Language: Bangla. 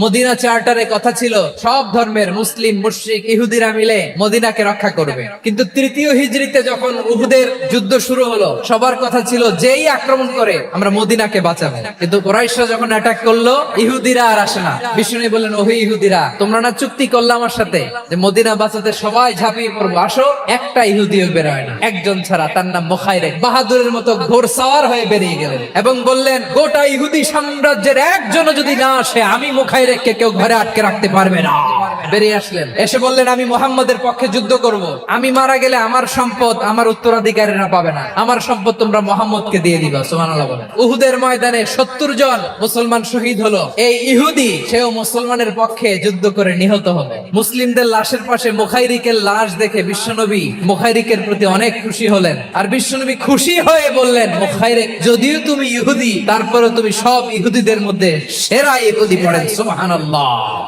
মদিনা চার্টারে কথা ছিল সব ধর্মের মুসলিম, মুশরিক, ইহুদিরা মিলে মদিনাকে রক্ষা করবে। কিন্তু তৃতীয় হিজরিতে যখন উহুদের যুদ্ধ শুরু হলো, সবার কথা ছিল যেই আক্রমণ করে আমরা মদিনাকে বাঁচাবো। কিন্তু কুরাইশরা যখন অ্যাটাক করলো, ইহুদিরা আর আসে না। বিষ্ণু বললেন, ওহে ইহুদিরা, তোমরা না চুক্তি করলে আমার সাথে যে মদিনা বাঁচাতে সবাই ঝাঁপিয়ে পড়বো, আসো। একটা ইহুদিও বেরোয় না, একজন ছাড়া, তার নাম মুখাইরেক। বাহাদুরের মতো ঘোড়সওয়ার হয়ে বেরিয়ে গেলেন এবং বললেন, গোটা ইহুদি সাম্রাজ্যের একজনও যদি না আসে, আমি মুখাইরেককে কেউ ঘরে আটকে রাখতে পারবে না। বেরিয়ে আসলেন, এসে বললেন, আমি মুহাম্মদের পক্ষে যুদ্ধ করব। আমি মারা গেলে আমার সম্পদ আমার উত্তরাধিকারীরা পাবে না, আমার সম্পদ তোমরা মুহাম্মদকে দিয়ে দিবা। সুবহানাল্লাহ বলেন। উহুদের ময়দানে 70 জন মুসলমান শহীদ হলো। এই ইহুদি সেও মুসলমানের পক্ষে যুদ্ধ করে নিহত হলো। মুসলিমদের লাশের পাশে মুখাইরিকের লাশ দেখে বিশ্বনবী মুখাইরিকের প্রতি অনেক খুশি হলেন। আর বিশ্বনবী খুশি হয়ে বললেন, মুখাইরিক, যদিও তুমি ইহুদি, তারপরে তুমি সব ইহুদিদের মধ্যে সেরা ইহুদি পড়েন। সুবহানাল্লাহ।